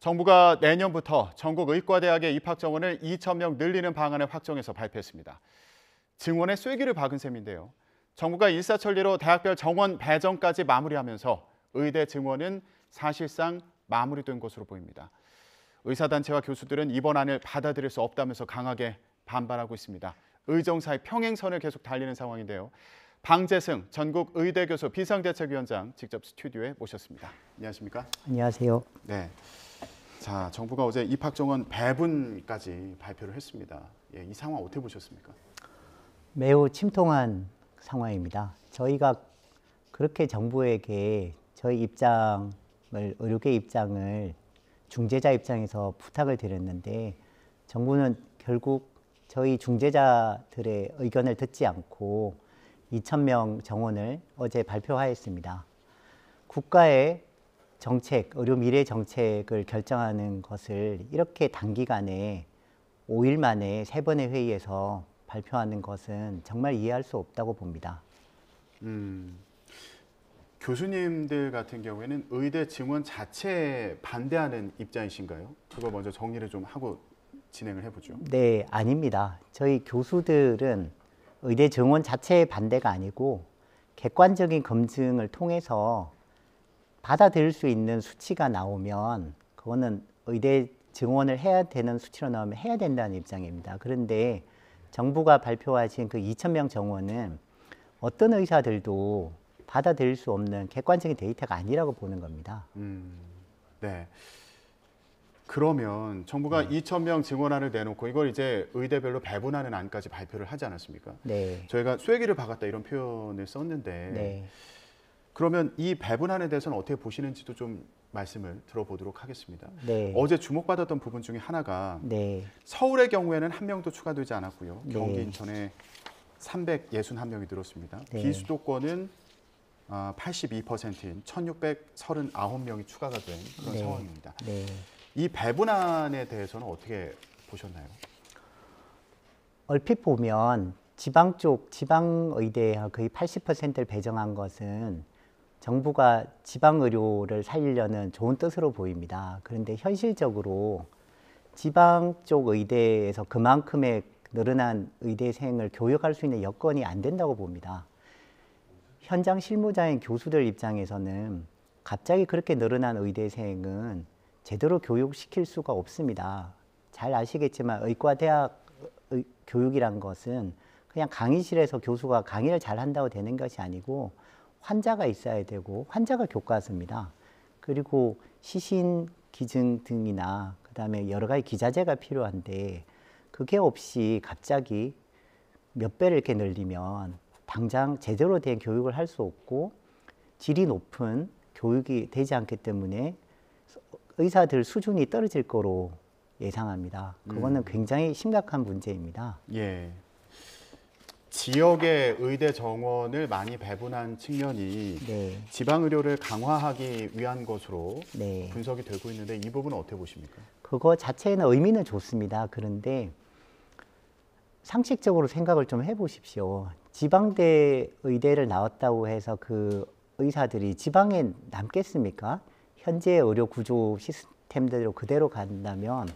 정부가 내년부터 전국 의과대학의 입학 정원을 2,000명 늘리는 방안을 확정해서 발표했습니다. 증원의 쐐기를 박은 셈인데요. 정부가 일사천리로 대학별 정원 배정까지 마무리하면서 의대 증원은 사실상 마무리된 것으로 보입니다. 의사단체와 교수들은 이번 안을 받아들일 수 없다면서 강하게 반발하고 있습니다. 의정사의 평행선을 계속 달리는 상황인데요. 방재승 전국 의대교수 비상대책위원장 직접 스튜디오에 모셨습니다. 안녕하십니까? 안녕하세요. 네. 자, 정부가 어제 입학 정원 배분까지 발표를 했습니다. 예, 이 상황 어떻게 보셨습니까? 매우 침통한 상황입니다. 저희가 그렇게 정부에게 저희 입장을, 의료계 입장을 중재자 입장에서 부탁을 드렸는데 정부는 결국 저희 중재자들의 의견을 듣지 않고 2,000명 정원을 어제 발표하였습니다. 국가의 정책, 의료 미래 정책을 결정하는 것을 이렇게 단기간에 5일 만에 3번의 회의에서 발표하는 것은 정말 이해할 수 없다고 봅니다. 교수님들 같은 경우에는 의대 증원 자체에 반대하는 입장이신가요? 그거 먼저 정리를 좀 하고 진행을 해보죠. 네, 아닙니다. 저희 교수들은 의대 증원 자체의 반대가 아니고 객관적인 검증을 통해서 받아들일 수 있는 수치가 나오면 그거는 의대 증원을 해야 되는 수치로 나오면 해야 된다는 입장입니다. 그런데 정부가 발표하신 그 2,000명 정원은 어떤 의사들도 받아들일 수 없는 객관적인 데이터가 아니라고 보는 겁니다. 네. 그러면 정부가 2,000명 증원안을 내놓고 이걸 이제 의대별로 배분하는 안까지 발표를 하지 않았습니까? 네. 저희가 쐐기를 박았다 이런 표현을 썼는데 네. 그러면 이 배분안에 대해서는 어떻게 보시는지도 좀 말씀을 들어보도록 하겠습니다. 네. 어제 주목받았던 부분 중에 하나가 네. 서울의 경우에는 한 명도 추가되지 않았고요. 네. 경기 인천에 361명이 늘었습니다. 네. 비수도권은 82%인 1,639명이 추가가 된 그런 네. 상황입니다. 네. 이 배분안에 대해서는 어떻게 보셨나요? 얼핏 보면 지방 쪽, 지방의대에 거의 80%를 배정한 것은 정부가 지방의료를 살리려는 좋은 뜻으로 보입니다. 그런데 현실적으로 지방 쪽 의대에서 그만큼의 늘어난 의대생을 교육할 수 있는 여건이 안 된다고 봅니다. 현장 실무자인 교수들 입장에서는 갑자기 그렇게 늘어난 의대생은 제대로 교육시킬 수가 없습니다. 잘 아시겠지만 의과대학 교육이란 것은 그냥 강의실에서 교수가 강의를 잘 한다고 되는 것이 아니고 환자가 있어야 되고 환자가 교과서입니다. 그리고 시신 기증 등이나 그다음에 여러 가지 기자재가 필요한데 그게 없이 갑자기 몇 배를 이렇게 늘리면 당장 제대로 된 교육을 할 수 없고 질이 높은 교육이 되지 않기 때문에 의사들 수준이 떨어질 거로 예상합니다. 그거는 굉장히 심각한 문제입니다. 예. 지역의 의대 정원을 많이 배분한 측면이 네. 지방 의료를 강화하기 위한 것으로 네. 분석이 되고 있는데 이 부분은 어떻게 보십니까? 그거 자체는 의미는 좋습니다. 그런데 상식적으로 생각을 좀 해보십시오. 지방대 의대를 나왔다고 해서 그 의사들이 지방에 남겠습니까? 현재 의료 구조 시스템대로 그대로 간다면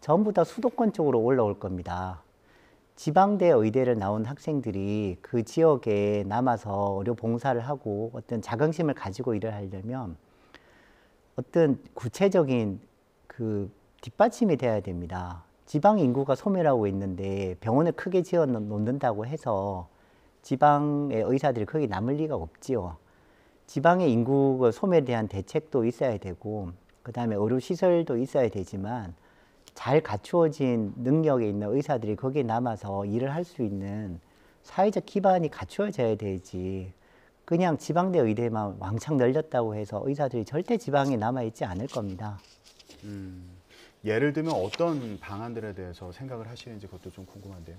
전부 다 수도권 쪽으로 올라올 겁니다. 지방대 의대를 나온 학생들이 그 지역에 남아서 의료 봉사를 하고 어떤 자긍심을 가지고 일을 하려면 어떤 구체적인 그 뒷받침이 돼야 됩니다. 지방 인구가 소멸하고 있는데 병원을 크게 지어 놓는다고 해서 지방의 의사들이 거기 남을 리가 없지요. 지방의 인구 소멸에 대한 대책도 있어야 되고 그다음에 의료시설도 있어야 되지만 잘 갖추어진 능력에 있는 의사들이 거기에 남아서 일을 할 수 있는 사회적 기반이 갖추어져야 되지 그냥 지방대 의대만 왕창 늘렸다고 해서 의사들이 절대 지방에 남아있지 않을 겁니다. 예를 들면 어떤 방안들에 대해서 생각을 하시는지 그것도 좀 궁금한데요.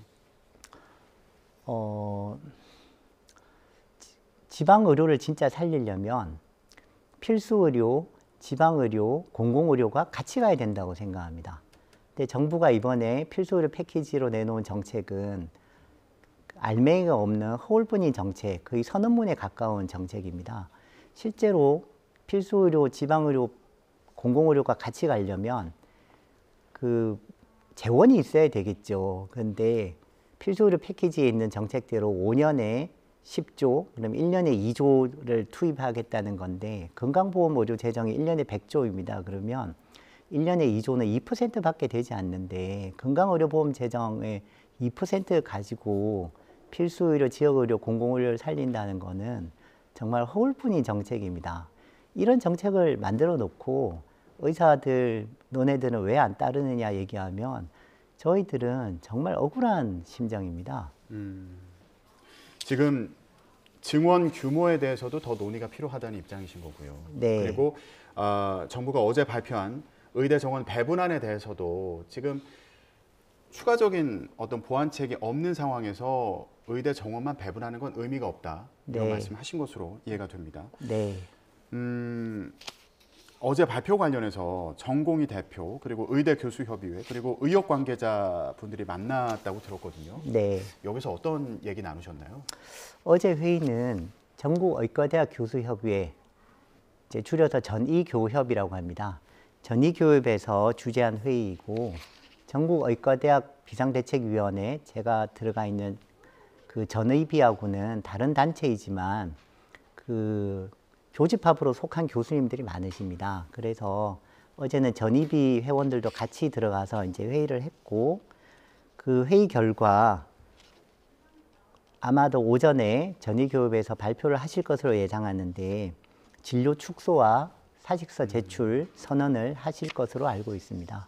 지방의료를 진짜 살리려면 필수의료, 지방의료, 공공의료가 같이 가야 된다고 생각합니다. 근데 정부가 이번에 필수의료 패키지로 내놓은 정책은 알맹이가 없는 허울뿐인 정책, 거의 선언문에 가까운 정책입니다. 실제로 필수의료, 지방의료 공공의료가 같이 가려면 그 재원이 있어야 되겠죠. 그런데 필수의료 패키지에 있는 정책대로 5년에 10조, 그럼 1년에 2조를 투입하겠다는 건데 건강보험 의료 재정이 1년에 100조입니다. 그러면 1년에 2조는 2%밖에 되지 않는데 건강의료보험 재정의 2% 가지고 필수의료, 지역의료, 공공의료를 살린다는 거는 정말 허울뿐인 정책입니다. 이런 정책을 만들어 놓고 의사들, 너네들은 왜 안 따르느냐 얘기하면 저희들은 정말 억울한 심정입니다. 지금 증원 규모에 대해서도 더 논의가 필요하다는 입장이신 거고요. 네. 그리고 정부가 어제 발표한 의대 정원 배분안에 대해서도 지금 추가적인 어떤 보완책이 없는 상황에서 의대 정원만 배분하는 건 의미가 없다. 이런 네. 말씀하신 것으로 이해가 됩니다. 네. 어제 발표 관련해서 전공의 대표 그리고 의대 교수협의회 그리고 의협 관계자분들이 만났다고 들었거든요. 네. 여기서 어떤 얘기 나누셨나요? 어제 회의는 전국의과대학 교수협의회, 이제 줄여서 전의교협이라고 합니다. 전의교협에서 주재한 회의이고 전국의과대학 비상대책위원회, 제가 들어가 있는 그 전의비하고는 다른 단체이지만 그 교집합으로 속한 교수님들이 많으십니다. 그래서 어제는 전의비 회원들도 같이 들어가서 이제 회의를 했고 그 회의 결과 아마도 오전에 전의교협에서 발표를 하실 것으로 예상하는데 진료 축소와 사직서 제출 선언을 하실 것으로 알고 있습니다.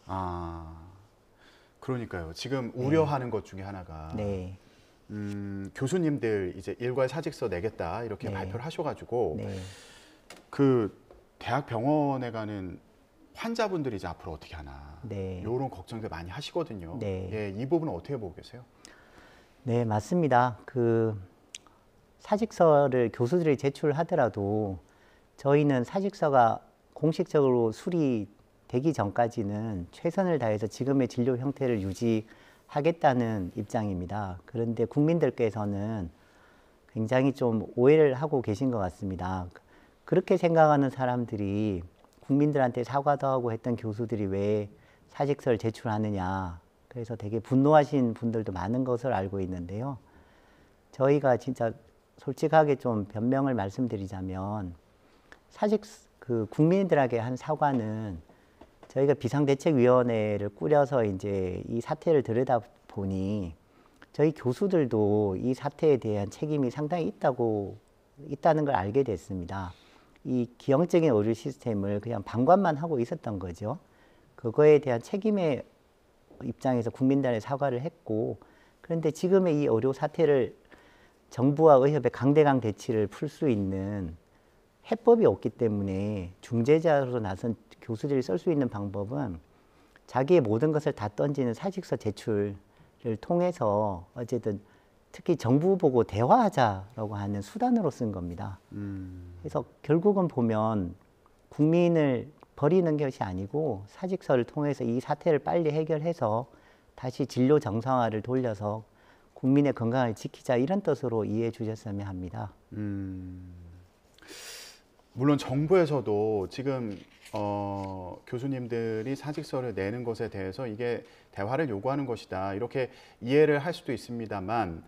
그러니까요. 지금 우려하는 것 중에 하나가 네. 교수님들 이제 일괄 사직서 내겠다 이렇게 네. 발표를 하셔가지고 네. 그 대학 병원에 가는 환자분들이 이제 앞으로 어떻게 하나 네. 이런 걱정들 많이 하시거든요. 네. 예, 이 부분은 어떻게 보고 계세요? 네, 맞습니다. 그 사직서를 교수들이 제출하더라도 저희는 사직서가 공식적으로 수리되기 전까지는 최선을 다해서 지금의 진료 형태를 유지하겠다는 입장입니다. 그런데 국민들께서는 굉장히 좀 오해를 하고 계신 것 같습니다. 그렇게 생각하는 사람들이 국민들한테 사과도 하고 했던 교수들이 왜 사직서를 제출하느냐. 그래서 되게 분노하신 분들도 많은 것을 알고 있는데요. 저희가 진짜 솔직하게 좀 변명을 말씀드리자면 사직 그 국민들에게 한 사과는 저희가 비상대책위원회를 꾸려서 이제 이 사태를 들여다 보니 저희 교수들도 이 사태에 대한 책임이 상당히 있다는 걸 알게 됐습니다. 이 기형적인 의료 시스템을 그냥 방관만 하고 있었던 거죠. 그거에 대한 책임의 입장에서 국민단에 사과를 했고, 그런데 지금의 이 의료 사태를 정부와 의협의 강대강 대치를 풀 수 있는 해법이 없기 때문에 중재자로 나선 교수들이 쓸 수 있는 방법은 자기의 모든 것을 다 던지는 사직서 제출을 통해서 어쨌든 특히 정부 보고 대화하자라고 하는 수단으로 쓴 겁니다. 그래서 결국은 보면 국민을 버리는 것이 아니고 사직서를 통해서 이 사태를 빨리 해결해서 다시 진료 정상화를 돌려서 국민의 건강을 지키자 이런 뜻으로 이해해 주셨으면 합니다. 물론 정부에서도 지금 교수님들이 사직서를 내는 것에 대해서 이게 대화를 요구하는 것이다 이렇게 이해를 할 수도 있습니다만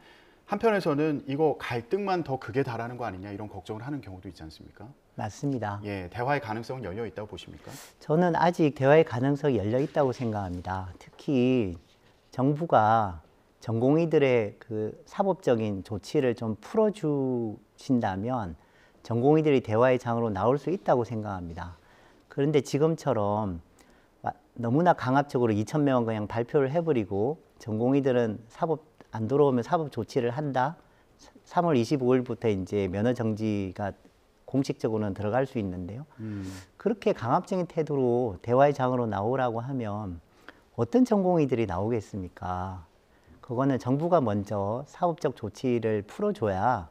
한편에서는 이거 갈등만 더 극에 달하는 거 아니냐 이런 걱정을 하는 경우도 있지 않습니까? 맞습니다. 예, 대화의 가능성은 열려 있다고 보십니까? 저는 아직 대화의 가능성이 열려 있다고 생각합니다. 특히 정부가 전공의들의 그 사법적인 조치를 좀 풀어주신다면 전공의들이 대화의 장으로 나올 수 있다고 생각합니다. 그런데 지금처럼 너무나 강압적으로 2,000명은 그냥 발표를 해버리고 전공의들은 사법 안 들어오면 사법 조치를 한다. 3월 25일부터 이제 면허 정지가 공식적으로는 들어갈 수 있는데요. 그렇게 강압적인 태도로 대화의 장으로 나오라고 하면 어떤 전공의들이 나오겠습니까? 그거는 정부가 먼저 사법적 조치를 풀어줘야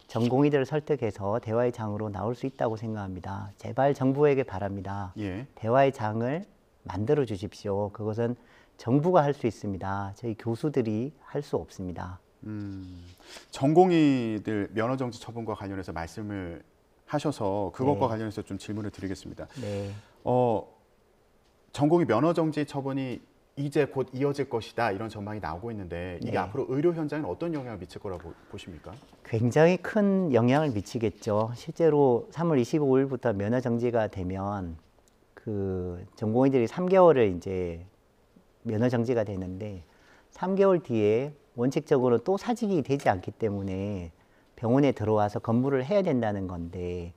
전공의들을 설득해서 대화의 장으로 나올 수 있다고 생각합니다. 제발 정부에게 바랍니다. 예. 대화의 장을 만들어 주십시오. 그것은 정부가 할 수 있습니다. 저희 교수들이 할 수 없습니다. 전공의들 면허정지 처분과 관련해서 말씀을 하셔서 그것과 네. 관련해서 좀 질문을 드리겠습니다. 네. 전공의 면허 정지 처분이 이제 곧 이어질 것이다 이런 전망이 나오고 있는데 이게 네. 앞으로 의료 현장에 어떤 영향을 미칠 거라고 보십니까? 굉장히 큰 영향을 미치겠죠. 실제로 3월 25일부터 면허 정지가 되면 그 전공의들이 3개월을 이제 면허 정지가 되는데 3개월 뒤에 원칙적으로 또 사직이 되지 않기 때문에 병원에 들어와서 근무를 해야 된다는 건데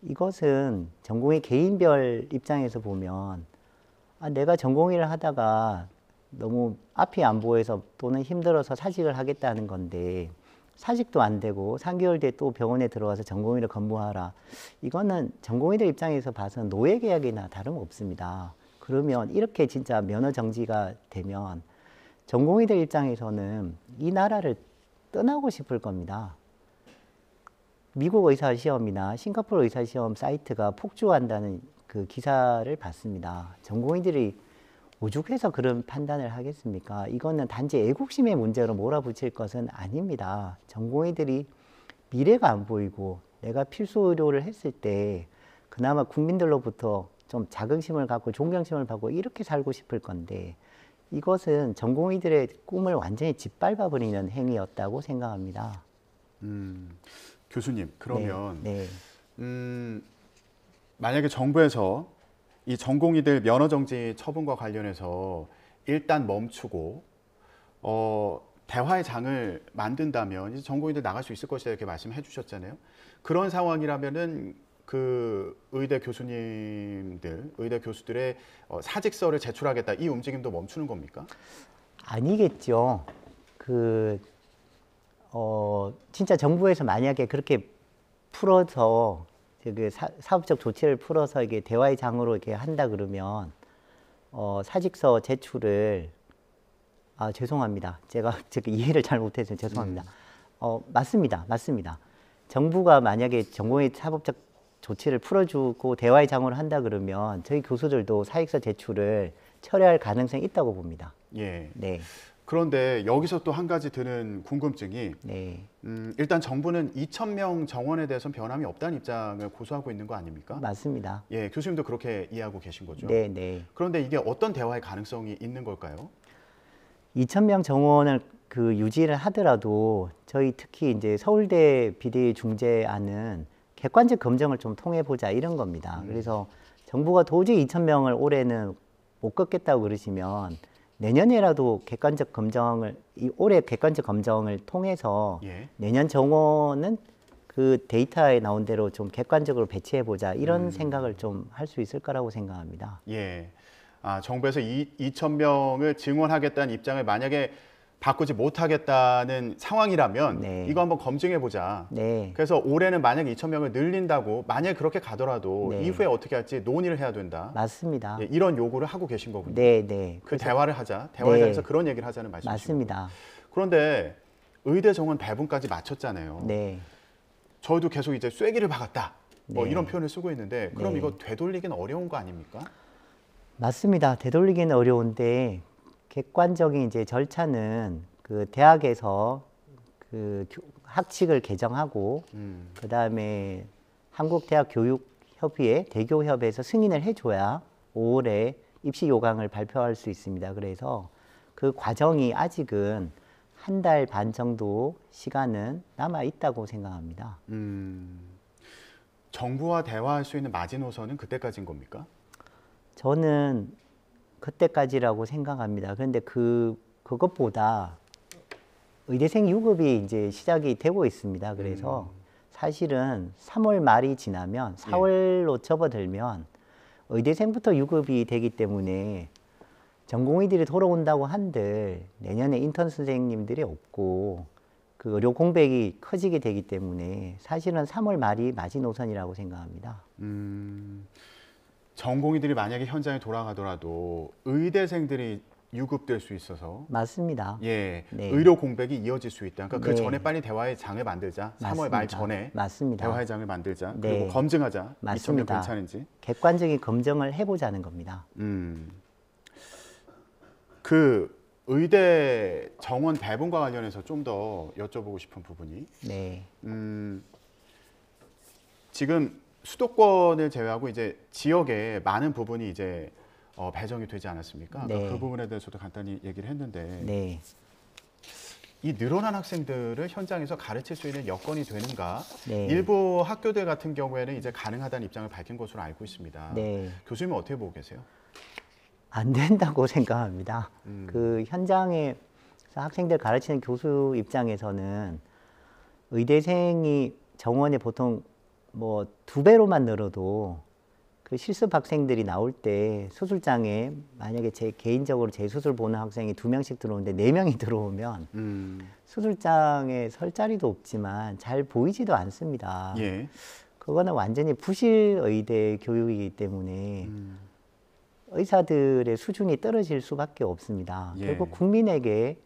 이것은 전공의 개인별 입장에서 보면 내가 전공의를 하다가 너무 앞이 안 보여서 또는 힘들어서 사직을 하겠다는 건데 사직도 안 되고 3개월 뒤에 또 병원에 들어와서 전공의를 근무하라. 이거는 전공의들 입장에서 봐서는 노예 계약이나 다름없습니다. 그러면 이렇게 진짜 면허 정지가 되면 전공의들 입장에서는 이 나라를 떠나고 싶을 겁니다. 미국 의사시험이나 싱가포르 의사시험 사이트가 폭주한다는 그 기사를 봤습니다. 전공의들이 오죽해서 그런 판단을 하겠습니까? 이거는 단지 애국심의 문제로 몰아붙일 것은 아닙니다. 전공의들이 미래가 안 보이고 내가 필수 의료를 했을 때 그나마 국민들로부터 좀 자긍심을 갖고 존경심을 받고 이렇게 살고 싶을 건데 이것은 전공의들의 꿈을 완전히 짓밟아버리는 행위였다고 생각합니다. 교수님, 그러면 네. 만약에 정부에서 이 전공의들 면허 정지 처분과 관련해서 일단 멈추고 대화의 장을 만든다면 이제 전공의들 나갈 수 있을 것이다 이렇게 말씀해 주셨잖아요. 그런 상황이라면은 그 의대 교수님들, 의대 교수들의 사직서를 제출하겠다 이 움직임도 멈추는 겁니까? 아니겠죠. 진짜 정부에서 만약에 그렇게 풀어서 그 사업적 조치를 풀어서 이게 대화의 장으로 이렇게 한다 그러면 사직서 제출을 죄송합니다. 제가 이해를 잘 못해서 죄송합니다. 맞습니다. 정부가 만약에 전공의 사법적 조치를 풀어주고 대화의 장으로 한다 그러면 저희 교수들도 사직서 제출을 철회할 가능성이 있다고 봅니다. 예. 네. 그런데 여기서 또 한 가지 드는 궁금증이 네. 일단 정부는 2,000명 정원에 대해서는 변함이 없다는 입장을 고수하고 있는 거 아닙니까? 맞습니다. 예, 교수님도 그렇게 이해하고 계신 거죠? 네. 그런데 이게 어떤 대화의 가능성이 있는 걸까요? 2,000명 정원을 유지를 하더라도 저희 특히 이제 서울대 비대위 중재안은 객관적 검증을 좀 통해 보자 이런 겁니다. 그래서 정부가 도저히 2,000명을 올해는 못 걷겠다고 그러시면 내년에라도 올해 객관적 검증을 통해서 예. 내년 정원은 그 데이터에 나온 대로 좀 객관적으로 배치해 보자 이런 생각을 좀 할 수 있을 거라고 생각합니다. 예. 정부에서 2,000명을 증원하겠다는 입장을 만약에 바꾸지 못하겠다는 상황이라면 네. 이거 한번 검증해 보자. 네. 그래서 올해는 만약에 2,000명을 늘린다고 만약에 그렇게 가더라도 네. 이후에 어떻게 할지 논의를 해야 된다. 맞습니다. 예, 이런 요구를 하고 계신 거군요. 네. 그 대화를 하자. 대화에 네. 대해서 그런 얘기를 하자는 말씀이시죠. 맞습니다. 그런데 의대 정원 배분까지 마쳤잖아요. 네. 저희도 계속 이제 쐐기를 박았다. 네. 이런 표현을 쓰고 있는데 그럼 네. 이거 되돌리기는 어려운 거 아닙니까? 맞습니다. 되돌리기는 어려운데 객관적인 이제 절차는 그 대학에서 그 학칙을 개정하고 그다음에 한국대학교육협의회 대교협에서 승인을 해줘야 5월에 입시 요강을 발표할 수 있습니다. 그래서 그 과정이 아직은 한 달 반 정도 시간은 남아 있다고 생각합니다. 정부와 대화할 수 있는 마지노선은 그때까지인 겁니까? 저는 그때까지라고 생각합니다. 그런데 그것보다 의대생 유급이 이제 시작이 되고 있습니다. 그래서 사실은 3월 말이 지나면 4월로 접어들면 의대생부터 유급이 되기 때문에 전공의들이 돌아온다고 한들 내년에 인턴 선생님들이 없고 그 의료 공백이 커지게 되기 때문에 사실은 3월 말이 마지노선이라고 생각합니다. 전공의들이 만약에 현장에 돌아가더라도 의대생들이 유급될 수 있어서 맞습니다. 예, 네. 의료 공백이 이어질 수 있다. 그러니까 그 네. 전에 빨리 대화의 장을 만들자. 3월 말 전에 맞습니다. 대화의 장을 만들자. 네. 그리고 검증하자. 2,000명 맞습니다. 괜찮은지. 객관적인 검증을 해보자는 겁니다. 그 의대 정원 배분과 관련해서 좀 더 여쭤보고 싶은 부분이 네. 지금 수도권을 제외하고 이제 지역에 많은 부분이 이제 배정이 되지 않았습니까? 네. 그 부분에 대해서도 간단히 얘기를 했는데 네. 이 늘어난 학생들을 현장에서 가르칠 수 있는 여건이 되는가? 네. 일부 학교들 같은 경우에는 이제 가능하다는 입장을 밝힌 것으로 알고 있습니다. 네. 교수님은 어떻게 보고 계세요? 안 된다고 생각합니다. 그 현장에 학생들 가르치는 교수 입장에서는 의대생이 정원에 보통 뭐 2배로만 늘어도 그 실습 학생들이 나올 때 수술장에 만약에 제 개인적으로 제 수술 보는 학생이 2명씩 들어오는데 4명이 들어오면 수술장에 설 자리도 없지만 잘 보이지도 않습니다. 예. 그거는 완전히 부실 의대 교육이기 때문에 의사들의 수준이 떨어질 수밖에 없습니다. 예. 결국 국민에게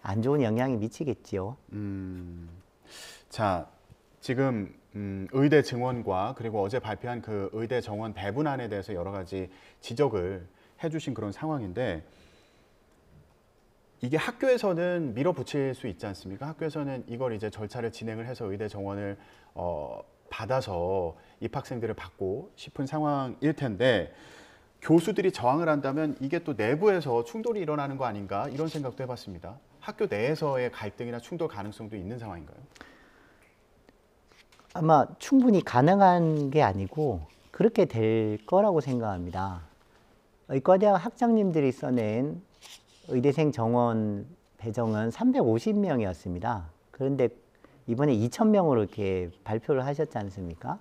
안 좋은 영향이 미치겠지요. 자, 지금 의대 증원과 그리고 어제 발표한 그 의대 정원 배분안에 대해서 여러 가지 지적을 해주신 그런 상황인데 이게 학교에서는 밀어붙일 수 있지 않습니까? 학교에서는 이걸 이제 절차를 진행을 해서 의대 정원을 받아서 입학생들을 받고 싶은 상황일 텐데 교수들이 저항을 한다면 이게 또 내부에서 충돌이 일어나는 거 아닌가 이런 생각도 해봤습니다. 학교 내에서의 갈등이나 충돌 가능성도 있는 상황인가요? 아마 충분히 가능한 게 아니고 그렇게 될 거라고 생각합니다. 의과대학 학장님들이 써낸 의대생 정원 배정은 350명이었습니다. 그런데 이번에 2,000명으로 이렇게 발표를 하셨지 않습니까?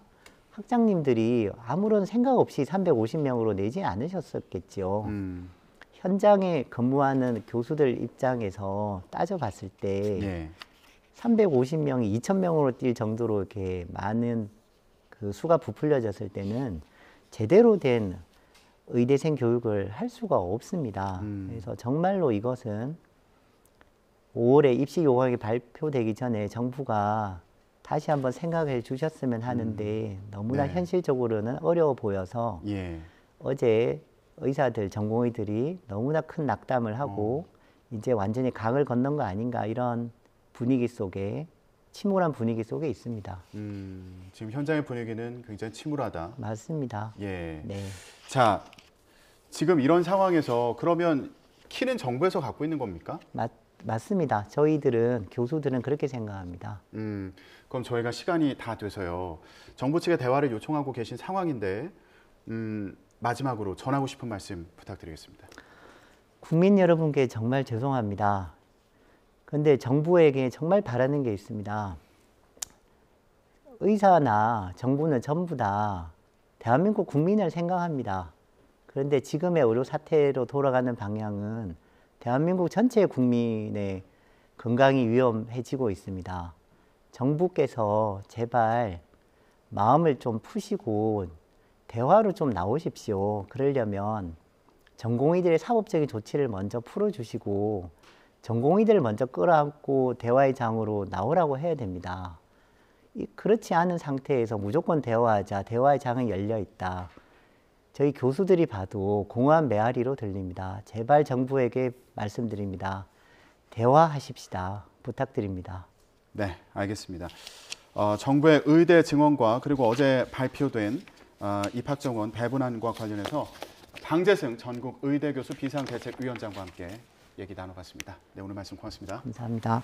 학장님들이 아무런 생각 없이 350명으로 내지 않으셨었겠죠. 현장에 근무하는 교수들 입장에서 따져봤을 때 예. 350명이 2,000명으로 뛸 정도로 이렇게 많은 그 수가 부풀려졌을 때는 제대로 된 의대생 교육을 할 수가 없습니다. 그래서 정말로 이것은 5월에 입시 요강이 발표되기 전에 정부가 다시 한번 생각해 주셨으면 하는데 너무나 네. 현실적으로는 어려워 보여서 예. 어제 의사들, 전공의들이 너무나 큰 낙담을 하고 이제 완전히 강을 건넌 거 아닌가 이런 분위기 속에 침울한 분위기 속에 있습니다. 지금 현장의 분위기는 굉장히 침울하다. 맞습니다. 예. 네. 자, 지금 이런 상황에서 그러면 키는 정부에서 갖고 있는 겁니까? 맞습니다. 저희들은 교수들은 그렇게 생각합니다. 그럼 저희가 시간이 다 돼서요. 정부 측에 대화를 요청하고 계신 상황인데 마지막으로 전하고 싶은 말씀 부탁드리겠습니다. 국민 여러분께 정말 죄송합니다. 그런데 정부에게 정말 바라는 게 있습니다. 의사나 정부는 전부 다 대한민국 국민을 생각합니다. 그런데 지금의 의료 사태로 돌아가는 방향은 대한민국 전체 국민의 건강이 위험해지고 있습니다. 정부께서 제발 마음을 좀 푸시고 대화로 좀 나오십시오. 그러려면 전공의들의 사법적인 조치를 먼저 풀어주시고 전공의들을 먼저 끌어안고 대화의 장으로 나오라고 해야 됩니다. 그렇지 않은 상태에서 무조건 대화하자, 대화의 장은 열려 있다. 저희 교수들이 봐도 공허한 메아리로 들립니다. 제발 정부에게 말씀드립니다. 대화하십시다. 부탁드립니다. 네, 알겠습니다. 정부의 의대 증원과 그리고 어제 발표된 입학정원 배분안과 관련해서 방재승 전국 의대교수 비상대책위원장과 함께 얘기 나눠봤습니다. 네, 오늘 말씀 고맙습니다. 감사합니다.